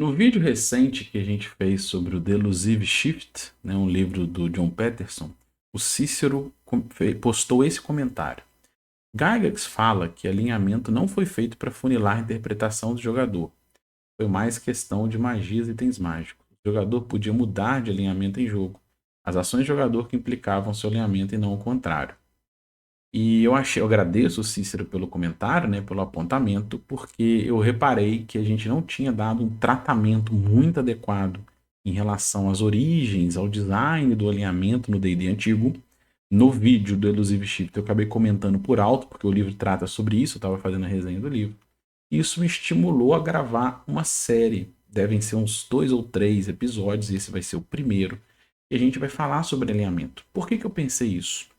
No vídeo recente que a gente fez sobre o Delusive Shift, né, um livro do John Peterson, o Cícero postou esse comentário. Gygax fala que alinhamento não foi feito para funilar a interpretação do jogador. Foi mais questão de magias e itens mágicos. O jogador podia mudar de alinhamento em jogo. As ações do jogador que implicavam seu alinhamento e não o contrário. E eu agradeço o Cícero pelo comentário, né, pelo apontamento, porque eu reparei que a gente não tinha dado um tratamento muito adequado em relação às origens, ao design do alinhamento no D&D antigo. No vídeo do Elusive Shift eu acabei comentando por alto, porque o livro trata sobre isso, eu estava fazendo a resenha do livro. E isso me estimulou a gravar uma série. Devem ser uns 2 ou 3 episódios, e esse vai ser o primeiro. E a gente vai falar sobre alinhamento. Por que eu pensei isso?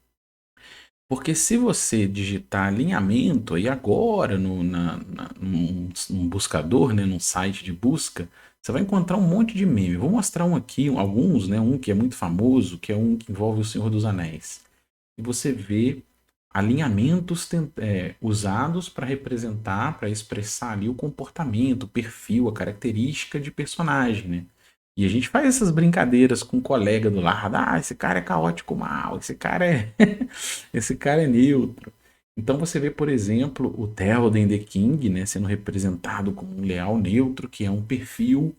Porque se você digitar alinhamento aí agora num buscador, né, num site de busca, você vai encontrar um monte de meme. Vou mostrar um aqui, alguns, né, um que é muito famoso, que é um que envolve o Senhor dos Anéis. E você vê alinhamentos usados para representar, para expressar ali o comportamento, o perfil, a característica de personagem, né? E a gente faz essas brincadeiras com um colega do lado. Ah, esse cara é caótico mal, esse cara é esse cara é neutro. Então você vê, por exemplo, o Théoden the King, né, sendo representado como um leal neutro, que é um perfil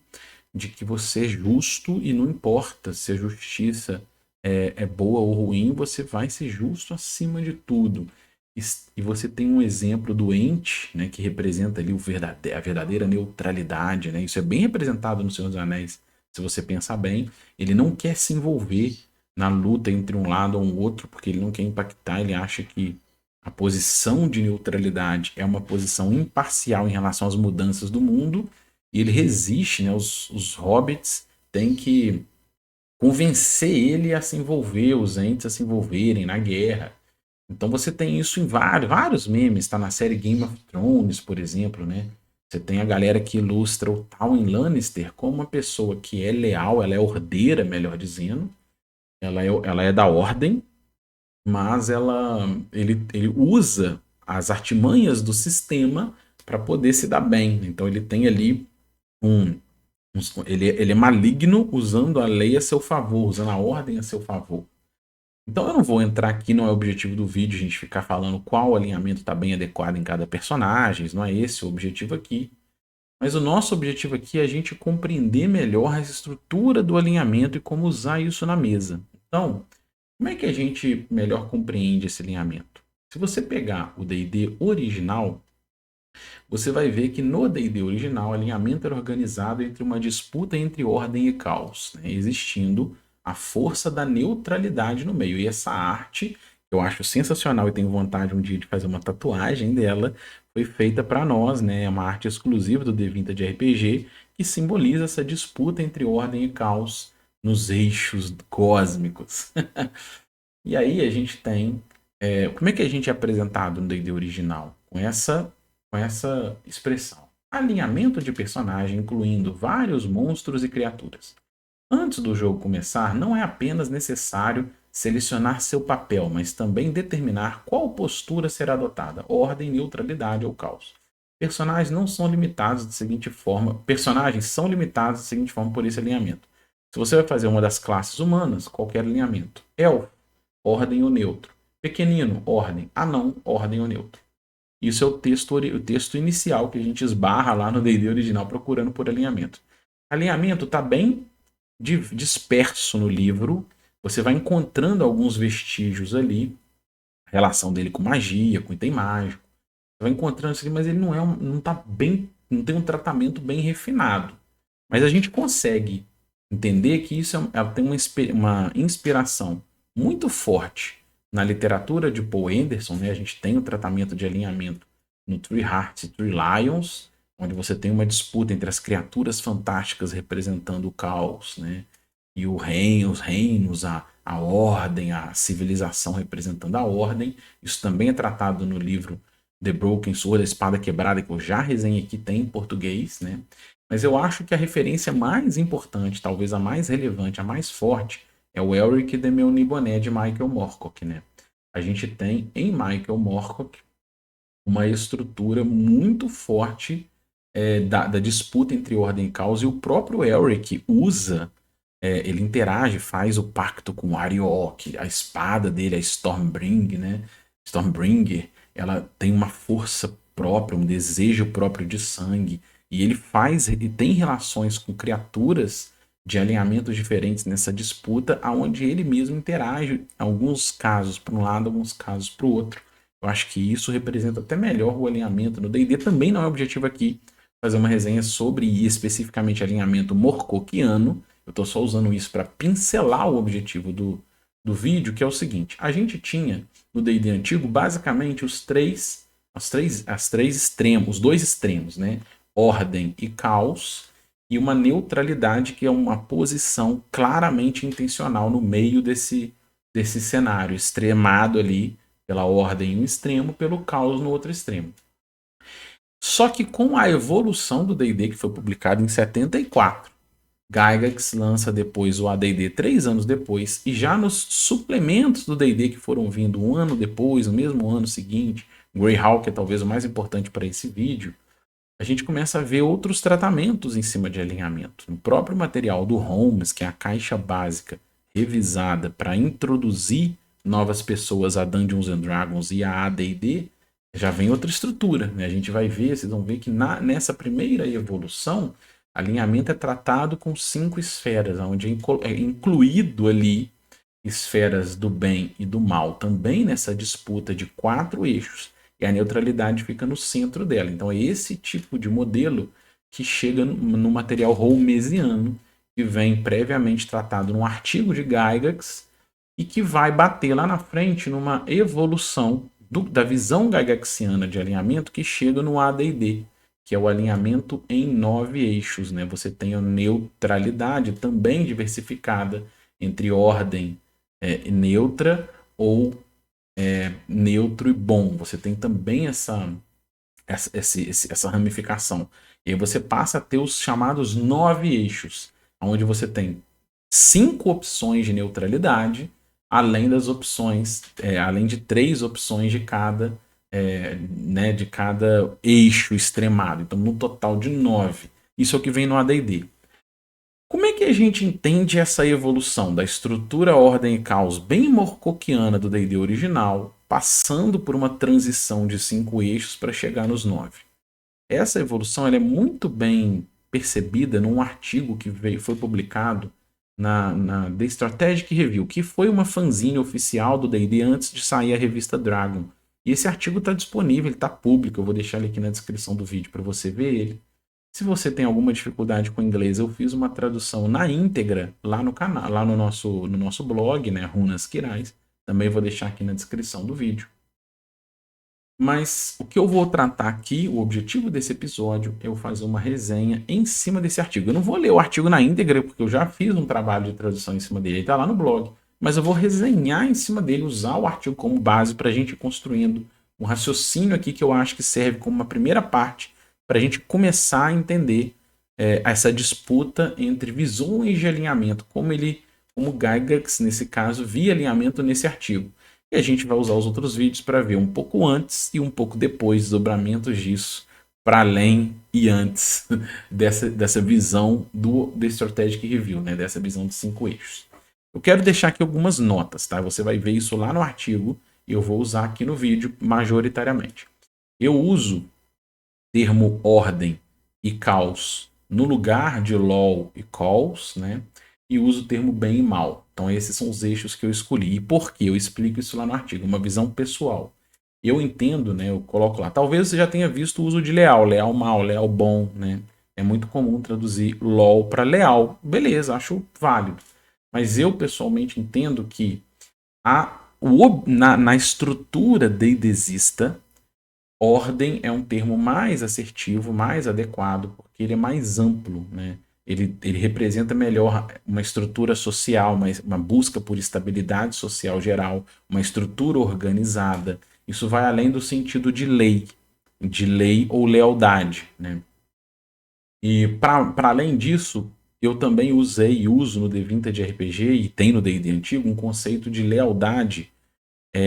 de que você é justo e não importa se a justiça é boa ou ruim, você vai ser justo acima de tudo. E você tem um exemplo do Ent, né, que representa ali a verdadeira neutralidade, né? Isso é bem representado no Senhor dos Anéis, se você pensar bem. Ele não quer se envolver na luta entre um lado ou um outro, porque ele não quer impactar, ele acha que a posição de neutralidade é uma posição imparcial em relação às mudanças do mundo, e ele resiste, né? Os hobbits têm que convencer ele a se envolver, os entes a se envolverem na guerra. Então você tem isso em vários memes, tá na série Game of Thrones, por exemplo, né? Você tem a galera que ilustra o Tywin Lannister como uma pessoa que é leal, ela é ordeira, melhor dizendo, ela é da ordem, mas ele usa as artimanhas do sistema para poder se dar bem. Então ele tem ali um, ele é maligno usando a lei a seu favor, usando a ordem a seu favor. Então eu não vou entrar aqui, não é o objetivo do vídeo a gente ficar falando qual alinhamento está bem adequado em cada personagem, não é esse o objetivo aqui. Mas o nosso objetivo aqui é a gente compreender melhor a estrutura do alinhamento e como usar isso na mesa. Então, como é que a gente melhor compreende esse alinhamento? Se você pegar o D&D original, você vai ver que no D&D original o alinhamento era organizado entre uma disputa entre ordem e caos, né? Existindo a força da neutralidade no meio. E essa arte, eu acho sensacional e tenho vontade um dia de fazer uma tatuagem dela, foi feita para nós, né? É uma arte exclusiva do D20 de RPG que simboliza essa disputa entre ordem e caos nos eixos cósmicos. E aí a gente tem. Como é que a gente é apresentado no D&D original? Com essa expressão. Alinhamento de personagem, incluindo vários monstros e criaturas. Antes do jogo começar, não é apenas necessário selecionar seu papel, mas também determinar qual postura será adotada: ordem, neutralidade ou caos. Personagens são limitados da seguinte forma por esse alinhamento. Se você vai fazer uma das classes humanas, qualquer alinhamento. Elfo, ordem ou neutro. Pequenino, ordem. Anão, ordem ou neutro. Isso é o texto inicial que a gente esbarra lá no D&D original procurando por alinhamento. Alinhamento está bem disperso no livro. Você vai encontrando alguns vestígios ali. A relação dele com magia, com item mágico. Você vai encontrando isso ali, mas ele não tá bem, não tem um tratamento bem refinado. Mas a gente consegue entender que isso tem uma inspiração muito forte na literatura de Paul Anderson, né? A gente tem o tratamento de alinhamento no Three Hearts e Three Lions, onde você tem uma disputa entre as criaturas fantásticas representando o caos, né? E os reinos, a ordem, a civilização representando a ordem. Isso também é tratado no livro The Broken Sword, a Espada Quebrada, que eu já resenhei aqui, tem em português, né? Mas eu acho que a referência mais importante, talvez a mais relevante, a mais forte, é o Elric de Melniboné de Michael Moorcock, né? A gente tem em Michael Moorcock uma estrutura muito forte da disputa entre ordem e caos, e o próprio Elric usa, ele interage, faz o pacto com o Ariok, a espada dele, a Stormbringer, né? Stormbringer, ela tem uma força própria, um desejo próprio de sangue, e ele faz e tem relações com criaturas de alinhamentos diferentes nessa disputa, aonde ele mesmo interage, alguns casos para um lado, alguns casos para o outro. Eu acho que isso representa até melhor o alinhamento no D&D. Também não é objetivo aqui fazer uma resenha sobre especificamente alinhamento morcoquiano. Eu estou só usando isso para pincelar o objetivo do vídeo, que é o seguinte: a gente tinha no D&D antigo basicamente os três extremos, os dois extremos, né? Ordem e caos, e uma neutralidade, que é uma posição claramente intencional no meio desse cenário, extremado ali pela ordem em um extremo, pelo caos no outro extremo. Só que com a evolução do D&D, que foi publicado em 74, Gygax lança depois o AD&D 3 anos depois, e já nos suplementos do D&D que foram vindo um ano depois, no mesmo ano seguinte, Greyhawk é talvez o mais importante para esse vídeo, a gente começa a ver outros tratamentos em cima de alinhamento. No próprio material do Holmes, que é a caixa básica revisada para introduzir novas pessoas a Dungeons and Dragons e a AD&D, já vem outra estrutura, né? A gente vai ver, vocês vão ver que nessa primeira evolução, alinhamento é tratado com 5 esferas, onde é incluído ali esferas do bem e do mal, também nessa disputa de 4 eixos, e a neutralidade fica no centro dela. Então é esse tipo de modelo que chega no material holmesiano, que vem previamente tratado num artigo de Gygax, e que vai bater lá na frente numa evolução da visão gygaxiana de alinhamento, que chega no AD&D, que é o alinhamento em 9 eixos, né? Você tem a neutralidade também diversificada entre ordem neutra ou neutro e bom. Você tem também essa ramificação. E aí você passa a ter os chamados 9 eixos, onde você tem 5 opções de neutralidade, além das opções, além de 3 opções de cada, né, de cada eixo extremado. Então, no total de 9. Isso é o que vem no AD&D. Como é que a gente entende essa evolução da estrutura, ordem e caos bem morcoquiana do D&D original, passando por uma transição de 5 eixos para chegar nos 9? Essa evolução ela é muito bem percebida num artigo que foi publicado na The Strategic Review, que foi uma fanzine oficial do D&D antes de sair a revista Dragon. E esse artigo está disponível, ele está público, eu vou deixar ele aqui na descrição do vídeo para você ver ele. Se você tem alguma dificuldade com inglês, eu fiz uma tradução na íntegra lá no canal, lá no nosso blog, né, Runas Quirais. Também vou deixar aqui na descrição do vídeo. Mas o que eu vou tratar aqui, o objetivo desse episódio, é eu fazer uma resenha em cima desse artigo. Eu não vou ler o artigo na íntegra, porque eu já fiz um trabalho de tradução em cima dele, ele está lá no blog. Mas eu vou resenhar em cima dele, usar o artigo como base para a gente ir construindo um raciocínio aqui que eu acho que serve como uma primeira parte para a gente começar a entender essa disputa entre visões de alinhamento, como Gygax, nesse caso, via alinhamento nesse artigo. E a gente vai usar os outros vídeos para ver um pouco antes e um pouco depois, desdobramentos disso, para além e antes dessa visão do The Strategic Review, né? Dessa visão de 5 eixos. Eu quero deixar aqui algumas notas, tá? Você vai ver isso lá no artigo e eu vou usar aqui no vídeo majoritariamente. Eu uso termo ordem e caos no lugar de LOL e calls, né? E uso o termo bem e mal. Então esses são os eixos que eu escolhi. E por quê? Eu explico isso lá no artigo, uma visão pessoal. Eu entendo, né? Eu coloco lá. Talvez você já tenha visto o uso de leal, leal mal, leal bom, né? É muito comum traduzir LOL para leal. Beleza, acho válido. Mas eu pessoalmente entendo que na estrutura deidesista, ordem é um termo mais assertivo, mais adequado, porque ele é mais amplo, né? Ele representa melhor uma estrutura social, uma busca por estabilidade social geral, uma estrutura organizada. Isso vai além do sentido de lei ou lealdade, né? E para além disso, eu também usei e uso no D20 de RPG, e tem no D&D antigo, um conceito de lealdade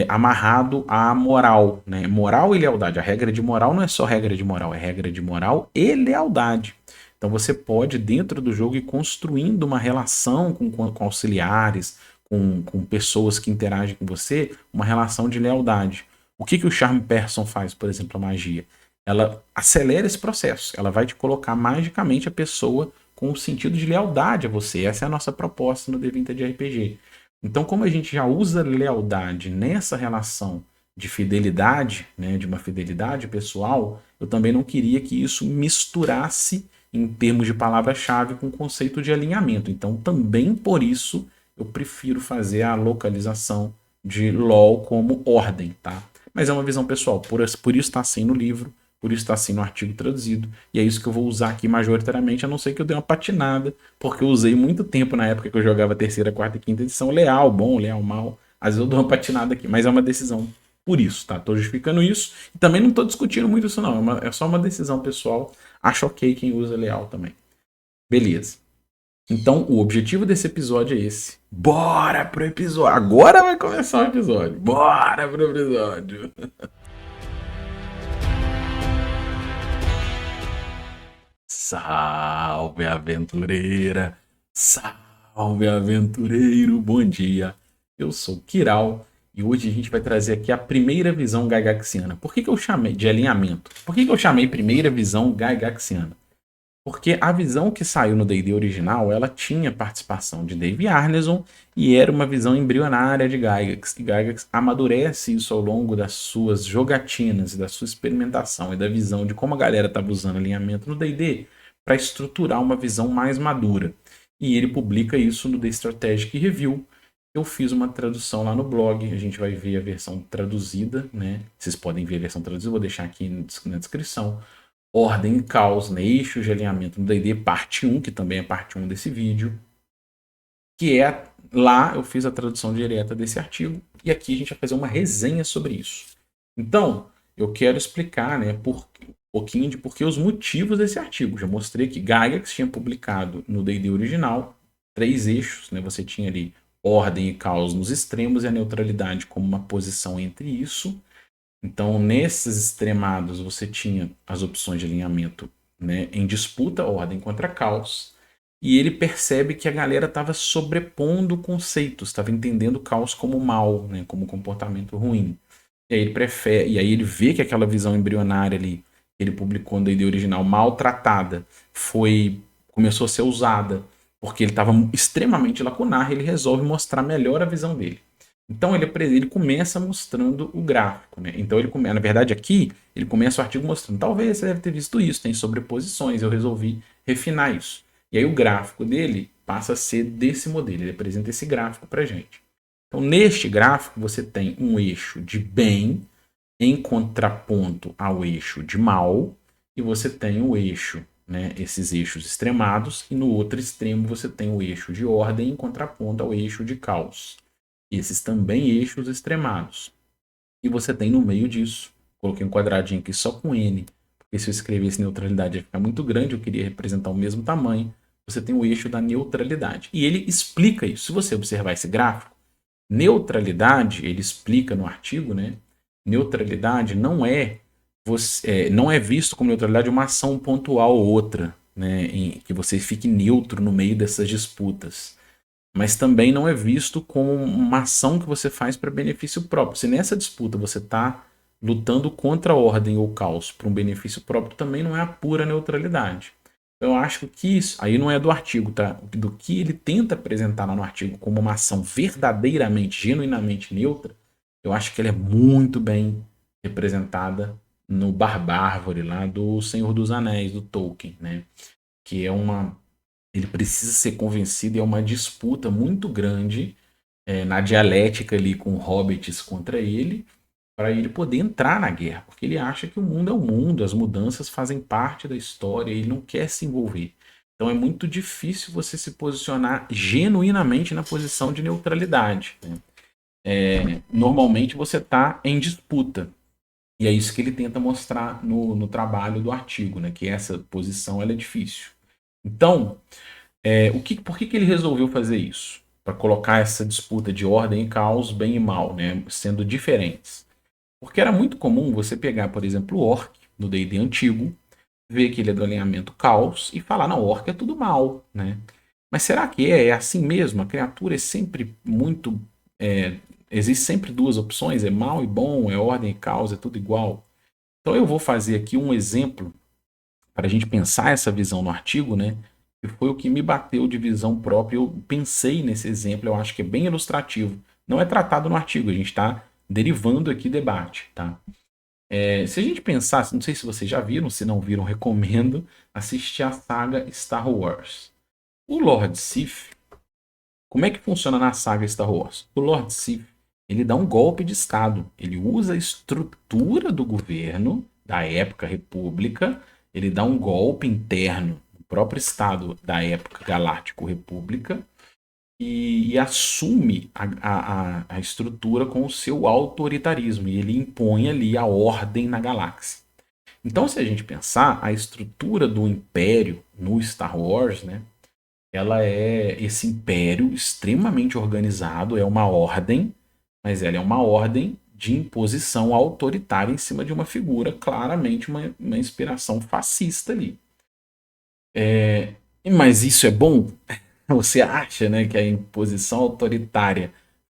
amarrado à moral, né? Moral e lealdade. A regra de moral não é só regra de moral, é regra de moral e lealdade. Então você pode, dentro do jogo, ir construindo uma relação com auxiliares, com pessoas que interagem com você, uma relação de lealdade. O que o Charm Person faz, por exemplo, a magia? Ela acelera esse processo. Ela vai te colocar magicamente a pessoa com um sentido de lealdade a você. Essa é a nossa proposta no D20 de RPG. Então, como a gente já usa lealdade nessa relação de fidelidade, né, de uma fidelidade pessoal, eu também não queria que isso misturasse em termos de palavra-chave com o conceito de alinhamento. Então, também por isso, eu prefiro fazer a localização de LOL como ordem, tá? Mas é uma visão pessoal, por isso está assim no livro, por isso está assim no artigo traduzido, e é isso que eu vou usar aqui majoritariamente, a não ser que eu dê uma patinada, porque eu usei muito tempo na época que eu jogava terceira, quarta e quinta edição, leal, bom, leal, mal, às vezes eu dou uma patinada aqui, mas é uma decisão por isso, tá? Tô justificando isso, e também não tô discutindo muito isso não, é só uma decisão pessoal, acho ok quem usa leal também. Beleza. Então, o objetivo desse episódio é esse. Bora pro episódio. Agora vai começar o episódio. Bora pro episódio. Salve, aventureira! Salve, aventureiro! Bom dia! Eu sou Kiral e hoje a gente vai trazer aqui a primeira visão gygaxiana. Por que eu chamei de alinhamento? Por que eu chamei primeira visão gygaxiana? Porque a visão que saiu no D&D original, ela tinha participação de Dave Arneson e era uma visão embrionária de Gygax. E Gygax amadurece isso ao longo das suas jogatinas e da sua experimentação e da visão de como a galera estava usando alinhamento no D&D para estruturar uma visão mais madura. E ele publica isso no The Strategic Review. Eu fiz uma tradução lá no blog, a gente vai ver a versão traduzida, né? Vocês podem ver a versão traduzida, eu vou deixar aqui na descrição. Ordem e caos, né? Eixos de alinhamento no D&D, parte 1, que também é parte 1 desse vídeo. Que é lá eu fiz a tradução direta desse artigo. E aqui a gente vai fazer uma resenha sobre isso. Então, eu quero explicar, né, um pouquinho de por que os motivos desse artigo. Já mostrei que Gygax tinha publicado no D&D original 3 eixos, né? Você tinha ali ordem e caos nos extremos e a neutralidade como uma posição entre isso. Então, nesses extremados, você tinha as opções de alinhamento, né, em disputa, ordem contra caos. E ele percebe que a galera estava sobrepondo conceitos, estava entendendo o caos como mal, né, como comportamento ruim. E aí ele prefere, e aí ele vê que aquela visão embrionária ali, que ele publicou no D&D original, maltratada, começou a ser usada, porque ele estava extremamente lacunar, e ele resolve mostrar melhor a visão dele. Então ele começa mostrando o gráfico, né? Então na verdade aqui ele começa o artigo mostrando, talvez você deve ter visto isso, tem sobreposições, eu resolvi refinar isso. E aí o gráfico dele passa a ser desse modelo, ele apresenta esse gráfico pra gente. Então neste gráfico você tem um eixo de bem em contraponto ao eixo de mal, e você tem o eixo, né, esses eixos extremados, e no outro extremo você tem o eixo de ordem em contraponto ao eixo de caos. Esses também eixos extremados. E você tem no meio disso, coloquei um quadradinho aqui só com N, porque se eu escrevesse neutralidade ia ficar muito grande, eu queria representar o mesmo tamanho. Você tem o eixo da neutralidade. E ele explica isso. Se você observar esse gráfico, neutralidade, ele explica no artigo, né? Neutralidade não é visto como neutralidade uma ação pontual ou outra, né? Que você fique neutro no meio dessas disputas. Mas também não é visto como uma ação que você faz para benefício próprio. Se nessa disputa você está lutando contra a ordem ou caos para um benefício próprio, também não é a pura neutralidade. Eu acho que isso, aí não é do artigo, tá? Do que ele tenta apresentar lá no artigo como uma ação verdadeiramente, genuinamente neutra, eu acho que ela é muito bem representada no Barbárvore lá do Senhor dos Anéis, do Tolkien, né? Que é ele precisa ser convencido, e é uma disputa muito grande na dialética ali com hobbits contra ele, para ele poder entrar na guerra, porque ele acha que o mundo é o mundo, as mudanças fazem parte da história, e ele não quer se envolver. Então é muito difícil você se posicionar genuinamente na posição de neutralidade, né? Normalmente você está em disputa, e é isso que ele tenta mostrar no trabalho do artigo, né? Que essa posição ela é difícil. Então, por que ele resolveu fazer isso? para colocar essa disputa de ordem e caos, bem e mal, né, sendo diferentes. Porque era muito comum você pegar, por exemplo, o Orc no D&D antigo, ver que ele é do alinhamento caos e falar, não, Orc é tudo mal, né? Mas será que é assim mesmo? A criatura é sempre muito... existe sempre duas opções, é mal e bom, é ordem e caos, é tudo igual. Então eu vou fazer aqui um exemplo para a gente pensar essa visão no artigo, né? Que foi o que me bateu de visão própria. Eu pensei nesse exemplo, eu acho que é bem ilustrativo. Não é tratado no artigo, a gente está derivando aqui debate, tá? Se a gente pensasse, não sei se vocês já viram, se não viram, recomendo assistir a saga Star Wars. O Lord Sith, como é que funciona na saga Star Wars? O Lord Sith, ele dá um golpe de estado, ele usa a estrutura do governo da época República, ele dá um golpe interno no próprio estado da época Galáctico República e assume a estrutura com o seu autoritarismo e ele impõe ali a ordem na galáxia. Então, se a gente pensar, a estrutura do império no Star Wars, né, ela é esse império extremamente organizado, é uma ordem, mas ela é uma ordem de imposição autoritária em cima de uma figura, claramente uma inspiração fascista ali. Mas isso é bom? Você acha, né, que a imposição autoritária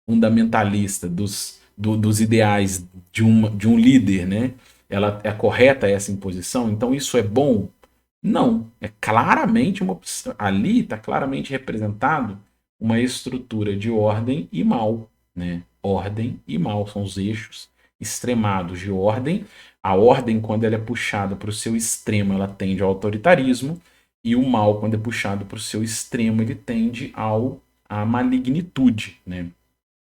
fundamentalista dos ideais de um líder, né, ela é correta essa imposição? Então isso é bom? Não, é claramente uma opção. Ali está claramente representado uma estrutura de ordem e mal, né? Ordem e mal são os eixos extremados de ordem. A ordem, quando ela é puxada para o seu extremo, ela tende ao autoritarismo, e o mal, quando é puxado para o seu extremo, ele tende à malignitude, né?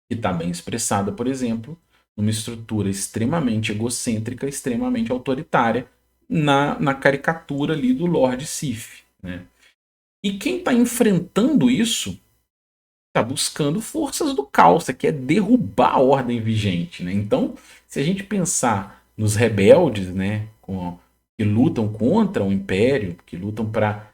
Que está bem expressada, por exemplo, numa estrutura extremamente egocêntrica, extremamente autoritária, na caricatura ali do Lord Sif, né? E quem está enfrentando isso está buscando forças do caos, que é derrubar a ordem vigente, né? Então, se a gente pensar nos rebeldes, né, que lutam contra o Império, que lutam para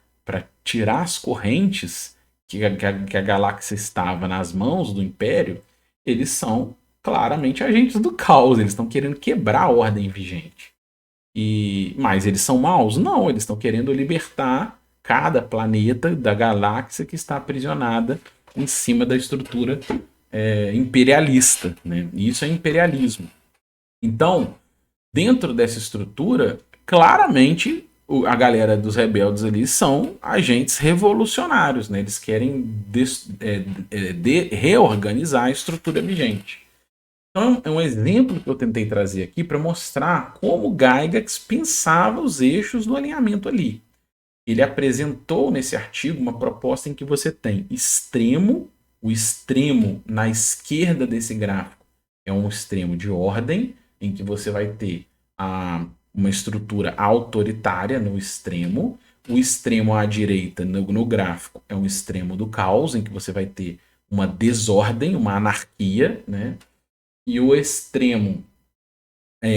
tirar as correntes que a galáxia estava nas mãos do Império, eles são claramente agentes do caos, eles estão querendo quebrar a ordem vigente. Mas eles são maus? Não, eles estão querendo libertar cada planeta da galáxia que está aprisionada em cima da estrutura imperialista, né? E isso é imperialismo. Então, dentro dessa estrutura, claramente a galera dos rebeldes ali são agentes revolucionários, né? Eles querem reorganizar a estrutura vigente. Então, é um exemplo que eu tentei trazer aqui para mostrar como Gygax pensava os eixos do alinhamento ali. Ele apresentou nesse artigo uma proposta em que você tem extremo, o extremo na esquerda desse gráfico é um extremo de ordem, em que você vai ter uma estrutura autoritária no extremo. O extremo à direita no gráfico é um extremo do caos, em que você vai ter uma desordem, uma anarquia, né? E o extremo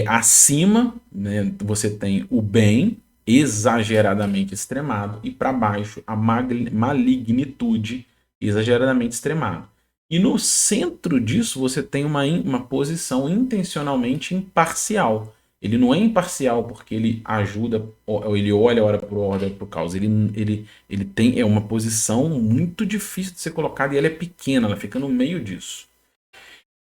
acima, né, você tem o bem exageradamente extremado e para baixo a malignitude exageradamente extremada. E no centro disso você tem uma posição intencionalmente imparcial. Ele não é imparcial porque ele ajuda, ou ele olha hora por hora para o caos. Ele tem uma posição muito difícil de ser colocada e ela é pequena, ela fica no meio disso.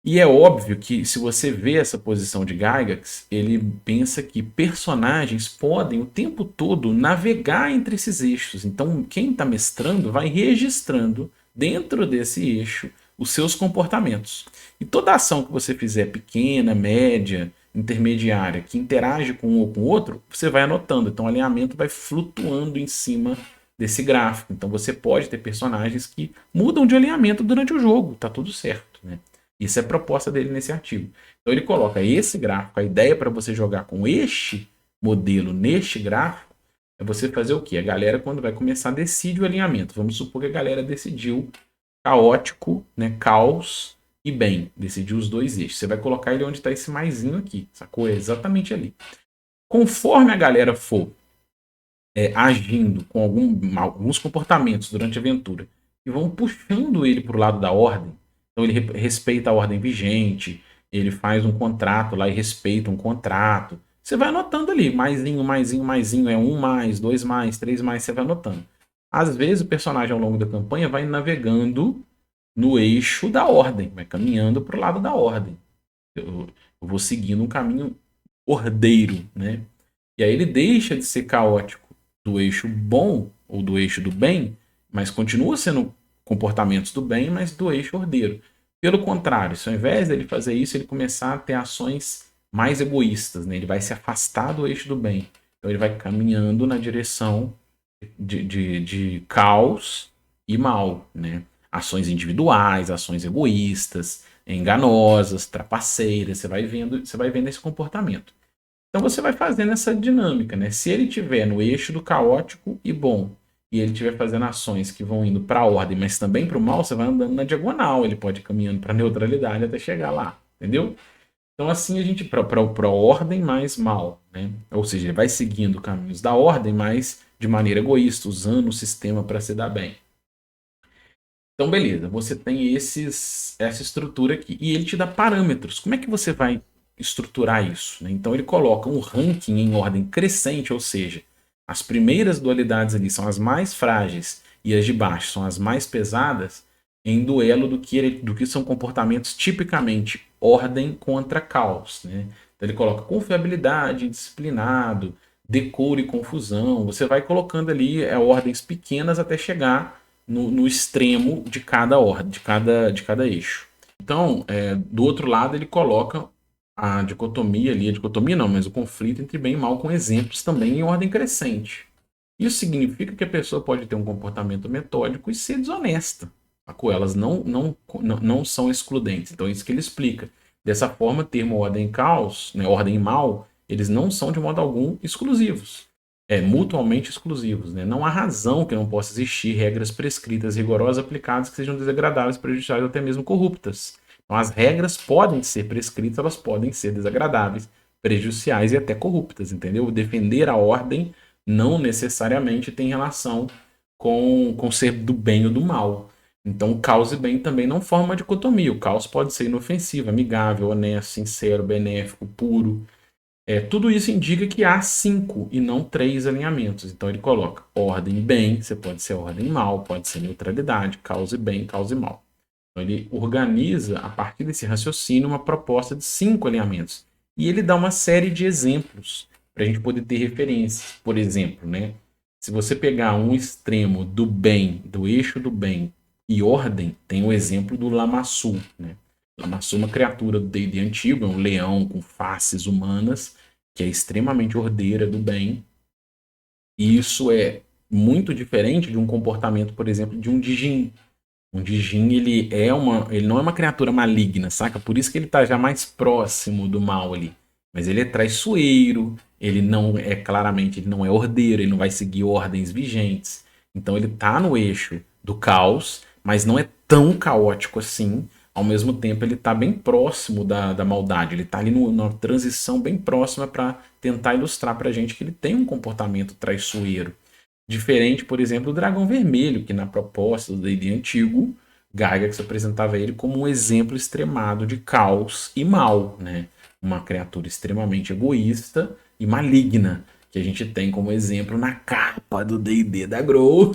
E é óbvio que, se você vê essa posição de Gygax, ele pensa que personagens podem o tempo todo navegar entre esses eixos. Então, quem está mestrando vai registrando dentro desse eixo os seus comportamentos. E toda ação que você fizer, pequena, média, intermediária, que interage com um ou com o outro, você vai anotando. Então, o alinhamento vai flutuando em cima desse gráfico. Então, você pode ter personagens que mudam de alinhamento durante o jogo. Tá tudo certo, né? Isso é a proposta dele nesse artigo. Então ele coloca esse gráfico, a ideia para você jogar com este modelo neste gráfico é você fazer o quê? A galera, quando vai começar, decide o alinhamento. Vamos supor que a galera decidiu caótico, né, caos e bem. Decidiu os dois eixos. Você vai colocar ele onde está esse maisinho aqui, sacou? É exatamente ali. Conforme a galera for agindo com alguns comportamentos durante a aventura e vão puxando ele para o lado da ordem. Então ele respeita a ordem vigente, ele faz um contrato lá e respeita um contrato. Você vai anotando ali, maisinho, maisinho, maisinho, é 1 mais, 2 mais, 3 mais, você vai anotando. Às vezes o personagem ao longo da campanha vai navegando no eixo da ordem, vai caminhando para o lado da ordem. Eu vou seguindo um caminho ordeiro, né? E aí ele deixa de ser caótico do eixo bom ou do eixo do bem, mas continua sendo comportamentos do bem, mas do eixo ordeiro. Pelo contrário, se ao invés dele fazer isso, ele começar a ter ações mais egoístas, né? Ele vai se afastar do eixo do bem. Então ele vai caminhando na direção de caos e mal, né? Ações individuais, ações egoístas, enganosas, trapaceiras, você vai vendo esse comportamento. Então você vai fazendo essa dinâmica, né? Se ele tiver no eixo do caótico e bom, e ele estiver fazendo ações que vão indo para a ordem, mas também para o mal, você vai andando na diagonal, ele pode ir caminhando para a neutralidade até chegar lá, entendeu? Então assim a gente para ordem mais mal, né? Ou seja, ele vai seguindo caminhos da ordem, mas de maneira egoísta, usando o sistema para se dar bem. Então beleza, você tem essa estrutura aqui e ele te dá parâmetros. Como é que você vai estruturar isso, né? Então ele coloca um ranking em ordem crescente, ou seja, as primeiras dualidades ali são as mais frágeis e as de baixo são as mais pesadas, em duelo do que são comportamentos tipicamente ordem contra caos, né? Então ele coloca confiabilidade, disciplinado, decoro e confusão. Você vai colocando ali ordens pequenas até chegar no extremo de cada ordem, de cada eixo. Então, do outro lado, ele coloca a dicotomia ali, a dicotomia não, mas o conflito entre bem e mal com exemplos também em ordem crescente. Isso significa que a pessoa pode ter um comportamento metódico e ser desonesta. Elas não são excludentes. Então, é isso que ele explica. Dessa forma, termo ordem e caos, né, ordem e mal, eles não são de modo algum exclusivos. Mutuamente exclusivos. Né? Não há razão que não possa existir regras prescritas, rigorosas, aplicadas que sejam desagradáveis, prejudiciais ou até mesmo corruptas. Então, as regras podem ser prescritas, elas podem ser desagradáveis, prejudiciais e até corruptas, entendeu? Defender a ordem não necessariamente tem relação com ser do bem ou do mal. Então, o caos e bem também não forma uma dicotomia. O caos pode ser inofensivo, amigável, honesto, sincero, benéfico, puro. Tudo isso indica que há 5 e não 3 alinhamentos. Então ele coloca ordem e bem, você pode ser ordem e mal, pode ser neutralidade, causa e bem, causa e mal. Então ele organiza, a partir desse raciocínio, uma proposta de 5 alinhamentos. E ele dá uma série de exemplos para a gente poder ter referências. Por exemplo, né, se você pegar um extremo do bem, do eixo do bem e ordem, tem o exemplo do Lamassu, né? Lamassu é uma criatura do D&D antigo, é um leão com faces humanas, que é extremamente ordeira do bem. E isso é muito diferente de um comportamento, por exemplo, de um Dijin. Um Dijin, ele não é uma criatura maligna, saca? Por isso que ele está já mais próximo do mal ali. Mas ele é traiçoeiro, ele não é ordeiro, ele não vai seguir ordens vigentes. Então ele está no eixo do caos, mas não é tão caótico assim. Ao mesmo tempo, ele está bem próximo da maldade. Ele está ali numa transição bem próxima para tentar ilustrar para a gente que ele tem um comportamento traiçoeiro. Diferente, por exemplo, do Dragão Vermelho, que na proposta do D&D antigo, Gygax apresentava ele como um exemplo extremado de caos e mal, né? Uma criatura extremamente egoísta e maligna, que a gente tem como exemplo na capa do D&D da Grow.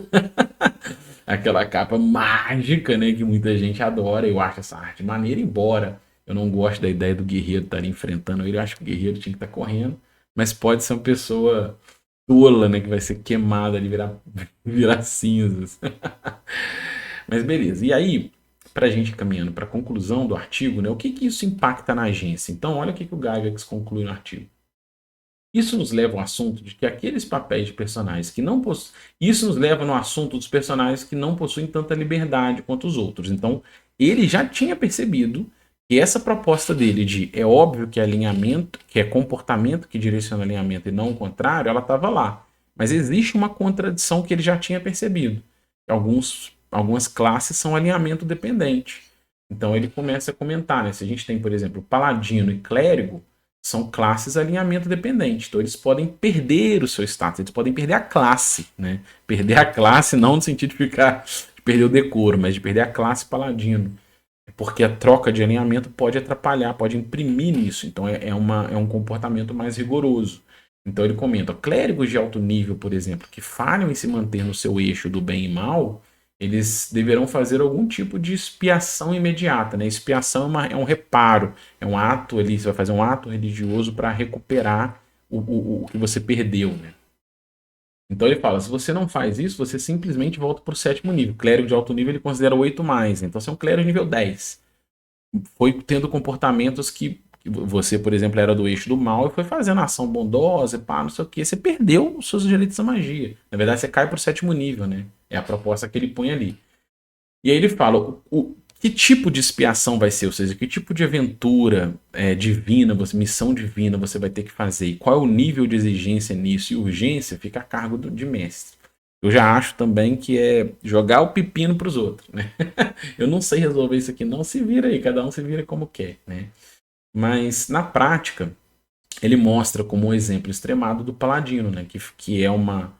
Aquela capa mágica, né, que muita gente adora. Eu acho essa arte maneira, embora eu não goste da ideia do guerreiro estar enfrentando ele. Eu acho que o guerreiro tinha que estar correndo, mas pode ser uma pessoa tola, né, que vai ser queimada ali, virar cinzas. Mas beleza. E aí, para a gente caminhando para a conclusão do artigo, né, o que isso impacta na agência? Então, olha o que o Gygax conclui no artigo. Isso nos leva ao assunto de que aqueles papéis de personagens que não possuem. Isso nos leva no assunto dos personagens que não possuem tanta liberdade quanto os outros. Então, ele já tinha percebido que essa proposta dele de é óbvio que é alinhamento, que é comportamento que direciona alinhamento e não o contrário, ela estava lá. Mas existe uma contradição que ele já tinha percebido. Algumas classes são alinhamento dependente. Então ele começa a comentar, né? Se a gente tem, por exemplo, paladino e clérigo, são classes alinhamento dependente. Então eles podem perder o seu status, eles podem perder a classe, né? Perder a classe não no sentido de perder o decoro, mas de perder a classe paladino. Porque a troca de alinhamento pode atrapalhar, pode imprimir nisso. Então é um comportamento mais rigoroso. Então ele comenta, clérigos de alto nível, por exemplo, que falham em se manter no seu eixo do bem e mal, eles deverão fazer algum tipo de expiação imediata. Né? Expiação é um reparo, é um ato ali, você vai fazer um ato religioso para recuperar o que você perdeu. Né? Então ele fala, se você não faz isso, você simplesmente volta para o sétimo nível. Clérigo de alto nível ele considera 8 mais, então você é um clérigo nível 10. Foi tendo comportamentos que você, por exemplo, era do eixo do mal e foi fazendo ação bondosa, pá, não sei o que, você perdeu os seus direitos à magia. Na verdade, você cai para o sétimo nível, né? É a proposta que ele põe ali. E aí ele fala que tipo de expiação vai ser, ou seja, que tipo de aventura divina, missão divina você vai ter que fazer, e qual é o nível de exigência nisso, e urgência fica a cargo de mestre. Eu já acho também que é jogar o pepino para os outros, né? Eu não sei resolver isso aqui, não, se vira aí, cada um se vira como quer, né? Mas na prática, ele mostra como um exemplo extremado do paladino, né? Que é uma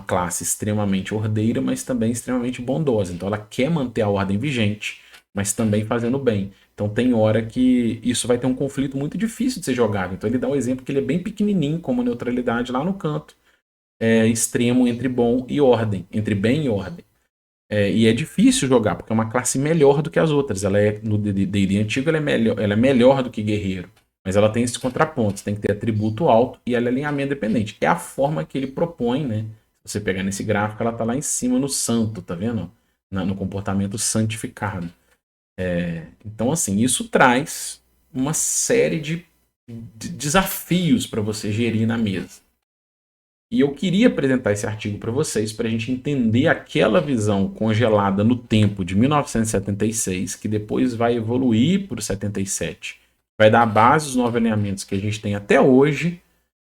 classe extremamente ordeira, mas também extremamente bondosa. Então ela quer manter a ordem vigente, mas também fazendo bem. Então tem hora que isso vai ter um conflito muito difícil de ser jogado. Então ele dá o exemplo que ele é bem pequenininho, como neutralidade lá no canto, extremo entre bom e ordem, entre bem e ordem. E é difícil jogar, porque é uma classe melhor do que as outras. Ela no D&D antigo ela é melhor do que guerreiro. Mas ela tem esses contrapontos, tem que ter atributo alto e ela é alinhamento dependente. É a forma que ele propõe, né? Se você pegar nesse gráfico, ela tá lá em cima no santo, tá vendo? No comportamento santificado. Então, assim, isso traz uma série de desafios para você gerir na mesa. E eu queria apresentar esse artigo para vocês, para a gente entender aquela visão congelada no tempo de 1976, que depois vai evoluir para o 77, vai dar base aos novos alinhamentos que a gente tem até hoje,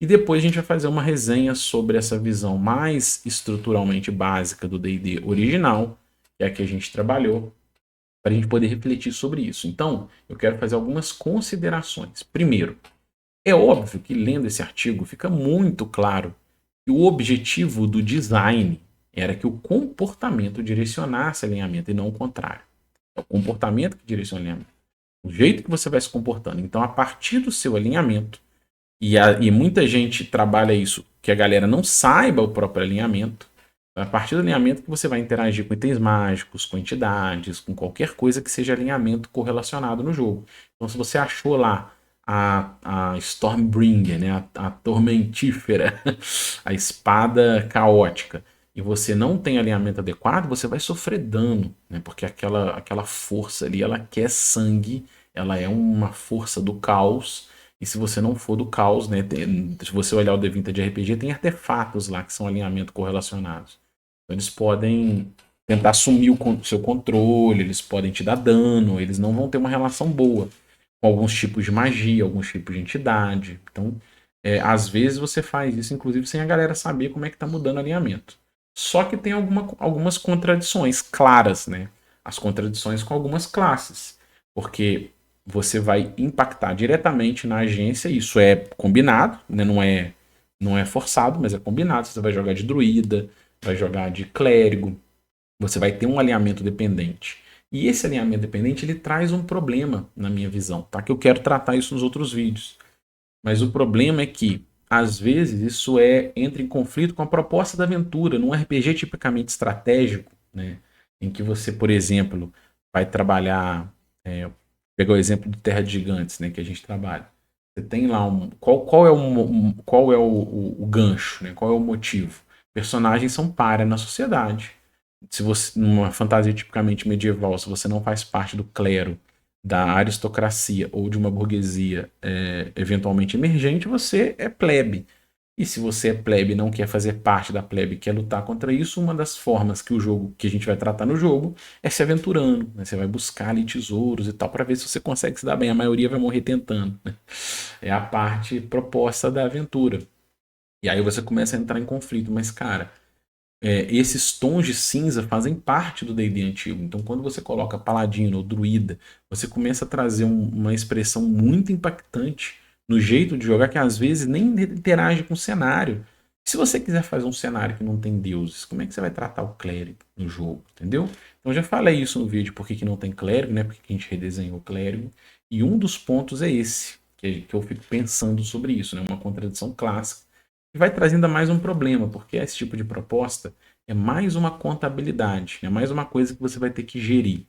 e depois a gente vai fazer uma resenha sobre essa visão mais estruturalmente básica do D&D original, que é a que a gente trabalhou, para a gente poder refletir sobre isso. Então, eu quero fazer algumas considerações. Primeiro, é óbvio que lendo esse artigo fica muito claro que o objetivo do design era que o comportamento direcionasse alinhamento e não o contrário. É o comportamento que direciona o alinhamento. O jeito que você vai se comportando. Então, a partir do seu alinhamento, e muita gente trabalha isso, que a galera não saiba o próprio alinhamento, a partir do alinhamento que você vai interagir com itens mágicos, com entidades, com qualquer coisa que seja alinhamento correlacionado no jogo. Então, se você achou lá a Stormbringer, né? A tormentífera, a espada caótica, e você não tem alinhamento adequado, você vai sofrer dano, né? Porque aquela força ali, ela quer sangue, ela é uma força do caos, e se você não for do caos, né? Se você olhar o D20 de RPG, tem artefatos lá que são alinhamento correlacionados. Então, eles podem tentar assumir o seu controle, eles podem te dar dano, eles não vão ter uma relação boa com alguns tipos de magia, alguns tipos de entidade. Então, às vezes você faz isso, inclusive, sem a galera saber como é que está mudando o alinhamento. Só que tem algumas contradições claras, né? As contradições com algumas classes. Porque você vai impactar diretamente na agência, isso é combinado, né? Não é forçado, mas é combinado. Você vai jogar de druida, vai jogar de clérigo, você vai ter um alinhamento dependente. E esse alinhamento dependente, ele traz um problema, na minha visão, tá? Que eu quero tratar isso nos outros vídeos. Mas o problema é que, às vezes, isso entra em conflito com a proposta da aventura, num RPG tipicamente estratégico, né? Em que você, por exemplo, vai trabalhar... pegar o exemplo do Terra de Gigantes, né? Que a gente trabalha. Você tem lá qual é o gancho, né? Qual é o motivo? Personagens são pária na sociedade. Se você, numa fantasia tipicamente medieval, se você não faz parte do clero, da aristocracia ou de uma burguesia eventualmente emergente, você é plebe. E se você é plebe e não quer fazer parte da plebe e quer lutar contra isso, uma das formas que a gente vai tratar no jogo é se aventurando. Né? Você vai buscar ali tesouros e tal para ver se você consegue se dar bem. A maioria vai morrer tentando. Né? É a parte proposta da aventura. E aí você começa a entrar em conflito. Mas, cara, esses tons de cinza fazem parte do D&D antigo. Então, quando você coloca paladino ou druida, você começa a trazer uma expressão muito impactante no jeito de jogar, que às vezes nem interage com o cenário. Se você quiser fazer um cenário que não tem deuses, como é que você vai tratar o clérigo no jogo, entendeu? Então eu já falei isso no vídeo, por que não tem clérigo, né? Porque a gente redesenhou o clérigo. E um dos pontos é esse, que eu fico pensando sobre isso, né? Uma contradição clássica. E vai trazendo ainda mais um problema, porque esse tipo de proposta é mais uma contabilidade, é mais uma coisa que você vai ter que gerir.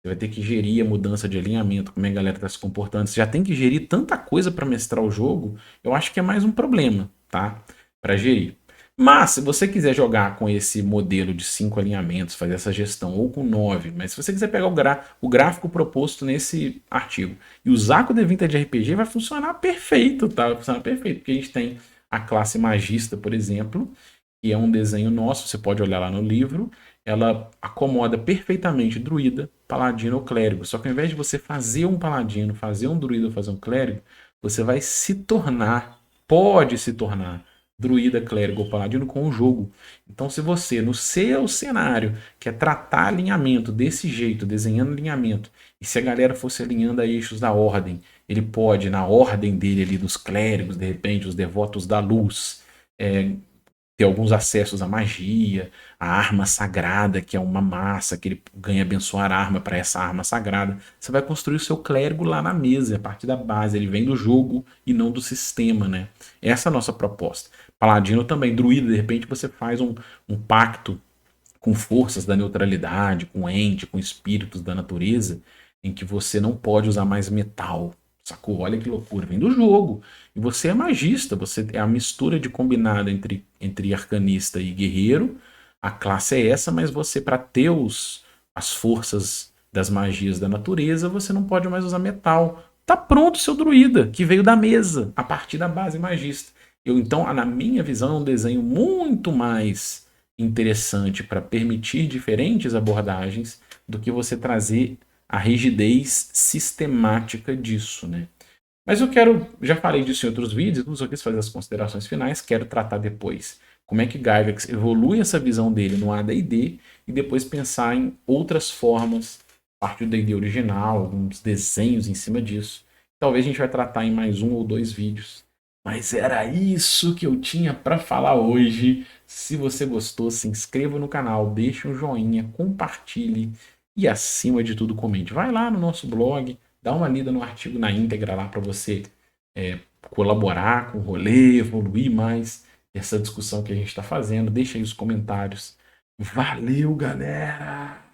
Você vai ter que gerir a mudança de alinhamento, como é que a galera está se comportando. Você já tem que gerir tanta coisa para mestrar o jogo, eu acho que é mais um problema, tá? Para gerir. Mas, se você quiser jogar com esse modelo de 5 alinhamentos, fazer essa gestão, ou com 9, mas se você quiser pegar o gráfico proposto nesse artigo e usar com o D20 de RPG, vai funcionar perfeito, tá? Vai funcionar perfeito, porque a gente tem a classe magista, por exemplo, que é um desenho nosso, você pode olhar lá no livro, ela acomoda perfeitamente druida, paladino ou clérigo. Só que ao invés de você fazer um paladino, fazer um druida ou fazer um clérigo, você vai se tornar, pode se tornar, druida, clérigo ou paladino com o jogo. Então, se você, no seu cenário, quer tratar alinhamento desse jeito, desenhando alinhamento, e se a galera fosse alinhando a eixos da ordem, ele pode, na ordem dele ali dos clérigos, de repente, os devotos da luz, ter alguns acessos à magia, à arma sagrada, que é uma massa que ele ganha abençoar a arma para essa arma sagrada. Você vai construir o seu clérigo lá na mesa, a partir da base. Ele vem do jogo e não do sistema, né? Essa é a nossa proposta. Paladino também, druida, de repente você faz um pacto com forças da neutralidade, com ente, com espíritos da natureza, em que você não pode usar mais metal. Sacou? Olha que loucura. Vem do jogo. E você é magista, você é a mistura de combinado entre arcanista e guerreiro. A classe é essa, mas você, para ter as forças das magias da natureza, você não pode mais usar metal. Tá pronto o seu druida, que veio da mesa, a partir da base magista. Então, na minha visão, é um desenho muito mais interessante para permitir diferentes abordagens do que você trazer a rigidez sistemática disso, né? Mas eu quero, já falei disso em outros vídeos, não só quis fazer as considerações finais, quero tratar depois como é que Gygax evolui essa visão dele no AD&D e depois pensar em outras formas, a partir do D&D original, alguns desenhos em cima disso. Talvez a gente vai tratar em mais um ou dois vídeos. Mas era isso que eu tinha para falar hoje. Se você gostou, se inscreva no canal, deixe um joinha, compartilhe e, acima de tudo, comente. Vai lá no nosso blog, dá uma lida no artigo na íntegra lá para você colaborar com o rolê, evoluir mais essa discussão que a gente está fazendo. Deixa aí os comentários. Valeu, galera!